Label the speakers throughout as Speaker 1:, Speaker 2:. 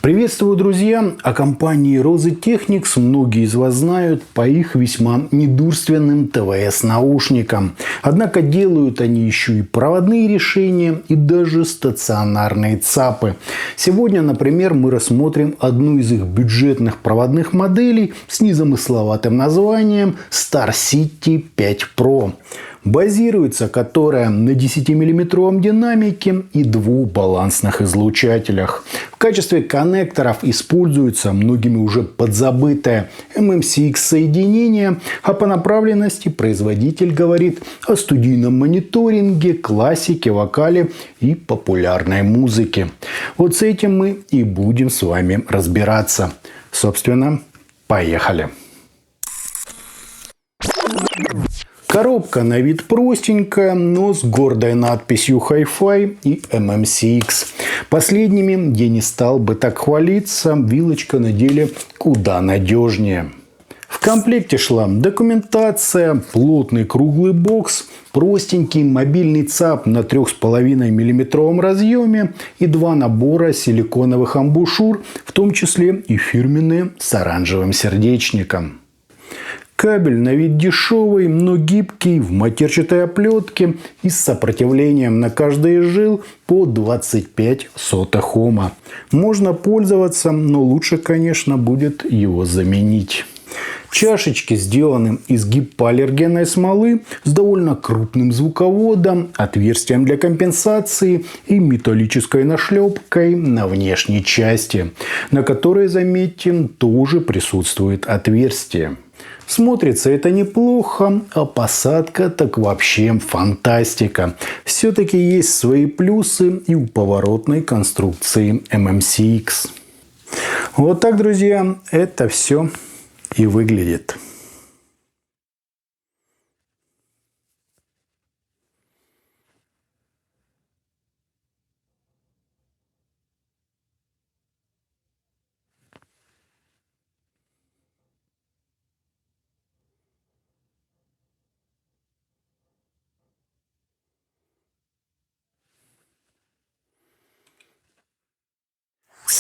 Speaker 1: Приветствую, друзья! О компании Rose Technics многие из вас знают по их весьма недурственным ТВС-наушникам. Однако делают они еще и проводные решения и даже стационарные ЦАПы. Сегодня, например, мы рассмотрим одну из их бюджетных проводных моделей с незамысловатым названием Star City 5 Pro. Базируется которая на 10-мм динамике и двух балансных излучателях. В качестве коннекторов используется многими уже подзабытое MMCX соединение, а по направленности производитель говорит о студийном мониторинге, классике, вокале и популярной музыке. Вот с этим мы и будем с вами разбираться. Собственно, поехали! Коробка на вид простенькая, но с гордой надписью Hi-Fi и MMCX. Последними я не стал бы так хвалиться, вилочка на деле куда надежнее. В комплекте шла документация, плотный круглый бокс, простенький мобильный ЦАП на 3,5 мм разъеме и два набора силиконовых амбушюр, в том числе и фирменные с оранжевым сердечником. Кабель на вид дешевый, но гибкий, в матерчатой оплетке и с сопротивлением на каждый из жил по 25 сотых Ома. Можно пользоваться, но лучше, конечно, будет его заменить. Чашечки сделаны из гипоаллергенной смолы с довольно крупным звуководом, отверстием для компенсации и металлической нашлепкой на внешней части, на которой, заметьте, тоже присутствует отверстие. Смотрится это неплохо, а посадка так вообще фантастика. Все-таки есть свои плюсы и у поворотной конструкции MMCX. Вот так, друзья, это все и выглядит.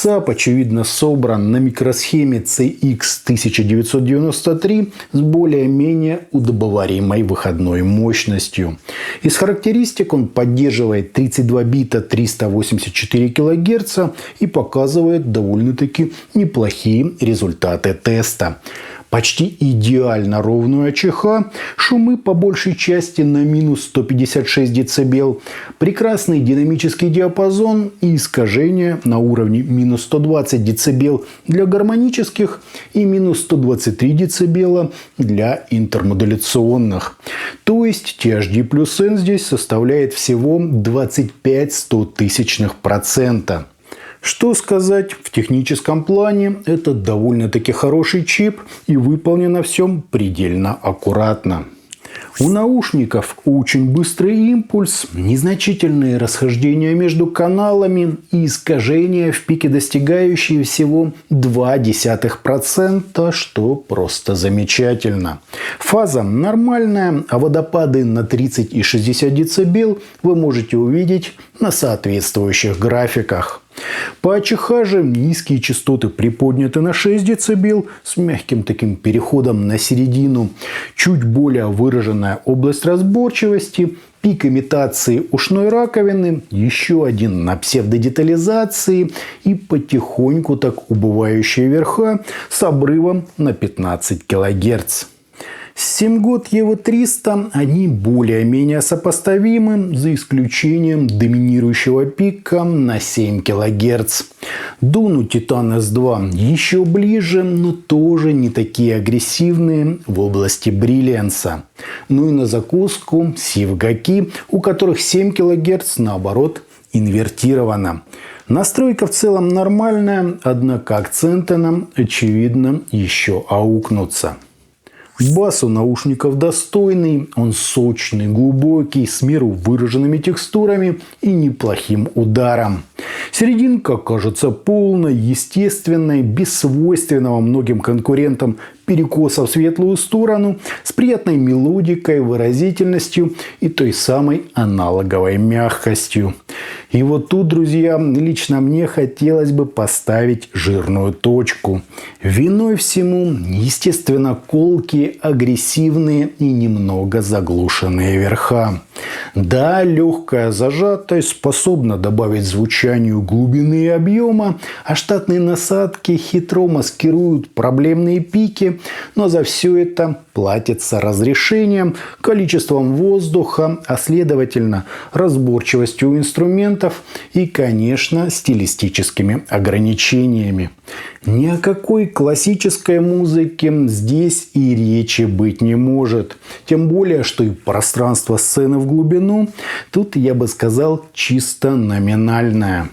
Speaker 1: ЦАП, очевидно, собран на микросхеме CX1993 с более-менее удобоваримой выходной мощностью. Из характеристик он поддерживает 32 бита 384 кГц и показывает довольно-таки неплохие результаты теста. Почти идеально ровную АЧХ, шумы по большей части на минус 156 дБ, прекрасный динамический диапазон и искажения на уровне минус 120 дБ для гармонических и минус 123 дБ для интермодуляционных. То есть THD плюс N здесь составляет всего 0,25%. Что сказать, в техническом плане это довольно-таки хороший чип и выполнено все предельно аккуратно. У наушников очень быстрый импульс, незначительные расхождения между каналами и искажения в пике, достигающие всего 0,2%, что просто замечательно. Фаза нормальная, а водопады на 30 и 60 дБ вы можете увидеть на соответствующих графиках. По АЧХ же низкие частоты приподняты на 6 дБ с мягким таким переходом на середину, чуть более выраженная область разборчивости, пик имитации ушной раковины, еще один на псевдодетализации и потихоньку так убывающие верха с обрывом на 15 кГц. Семгод EVO300 они более-менее сопоставимы, за исключением доминирующего пика на 7 кГц. Дуну Titan S2 еще ближе, но тоже не такие агрессивные в области бриллианса. Ну и на закуску Сивгаки, у которых 7 кГц наоборот инвертировано. Настройка в целом нормальная, однако акценты нам, очевидно, еще аукнутся. Бас у наушников достойный, он сочный, глубокий, с меру выраженными текстурами и неплохим ударом. Серединка кажется полной, естественной, без свойственного многим конкурентам перекоса в светлую сторону, с приятной мелодикой, выразительностью и той самой аналоговой мягкостью. И вот тут, друзья, лично мне хотелось бы поставить жирную точку. Виной всему, естественно, колкие, агрессивные и немного заглушенные верха. Да, легкая зажатость способна добавить звучанию глубины и объема, а штатные насадки хитро маскируют проблемные пики, но за все это платится разрешением, количеством воздуха, а следовательно разборчивостью инструментов и, конечно, стилистическими ограничениями. Ни о какой классической музыке здесь и речи быть не может. Тем более, что и пространство сцены в глубину тут, я бы сказал, чисто номинальное.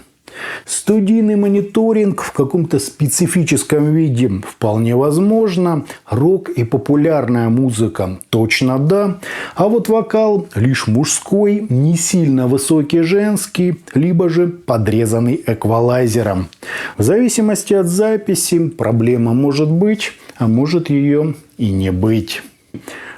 Speaker 1: Студийный мониторинг в каком-то специфическом виде вполне возможно. Рок и популярная музыка точно да. А вот вокал лишь мужской, не сильно высокий женский, либо же подрезанный эквалайзером. В зависимости от записи проблема может быть, а может ее и не быть.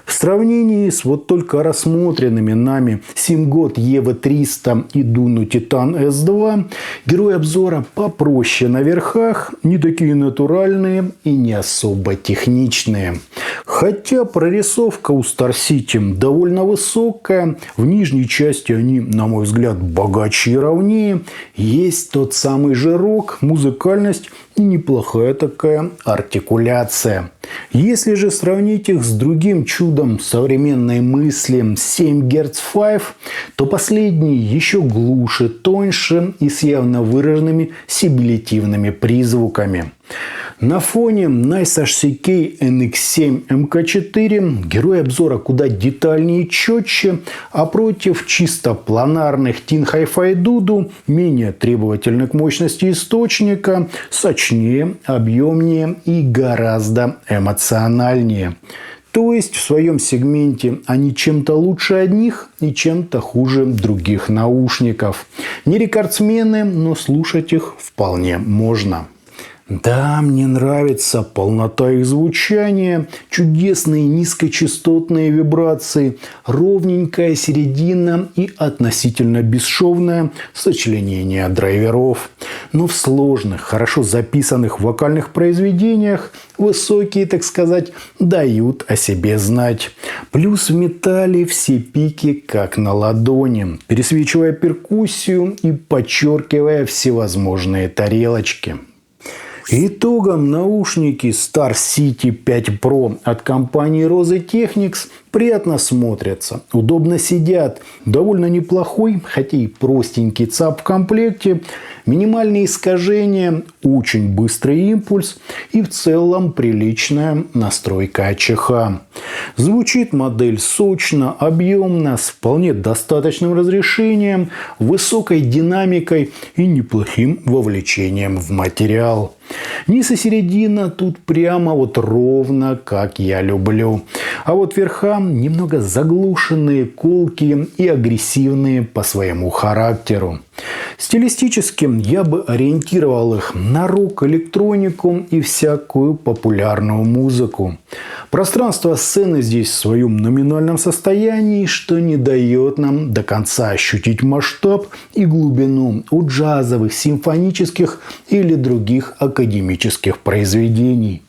Speaker 1: В сравнении с вот только рассмотренными нами Симгот EV300 и Дуну Титан S2, герой обзора попроще на верхах, не такие натуральные и не особо техничные. Хотя прорисовка у Star City довольно высокая, в нижней части они, на мой взгляд, богаче и ровнее, есть тот самый жирок, музыкальность и неплохая такая артикуляция. Если же сравнить их с другим чудом современной мысли 7 Гц 5, то последний еще глуше, тоньше и с явно выраженными сибилитивными призвуками. На фоне Nice HCK NX7 MK4 герой обзора куда детальнее и четче, а против чисто планарных Tin Hi-Fi Dudu менее требовательны к мощности источника, сочнее, объемнее и гораздо эмоциональнее. То есть в своем сегменте они чем-то лучше одних и чем-то хуже других наушников. Не рекордсмены, но слушать их вполне можно. Да, мне нравится полнота их звучания, чудесные низкочастотные вибрации, ровненькая середина и относительно бесшовное сочленение драйверов. Но в сложных, хорошо записанных вокальных произведениях высокие, так сказать, дают о себе знать. Плюс в металле все пики как на ладони, пересвечивая перкуссию и подчеркивая всевозможные тарелочки. Итогом наушники Star City 5 Pro от компании Rose Technics приятно смотрятся, удобно сидят, довольно неплохой, хотя и простенький ЦАП в комплекте, минимальные искажения, очень быстрый импульс и в целом приличная настройка АЧХ. Звучит модель сочно, объемно, с вполне достаточным разрешением, высокой динамикой и неплохим вовлечением в материал. Низ и середина тут прямо вот ровно, как я люблю. А вот верха немного заглушенные, колкие и агрессивные по своему характеру. Стилистически я бы ориентировал их на рок-электронику и всякую популярную музыку. Пространство сцены здесь в своем номинальном состоянии, что не дает нам до конца ощутить масштаб и глубину у джазовых, симфонических или других академических произведений.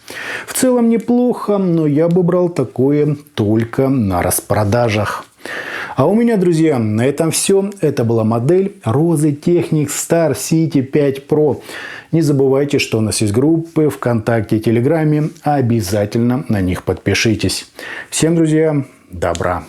Speaker 1: В целом неплохо, но я бы брал такое только на распродажах. А у меня, друзья, на этом все. Это была модель Rose Technics Star City 5 Pro. Не забывайте, что у нас есть группы ВКонтакте и Телеграме. Обязательно на них подпишитесь. Всем, друзья, добра!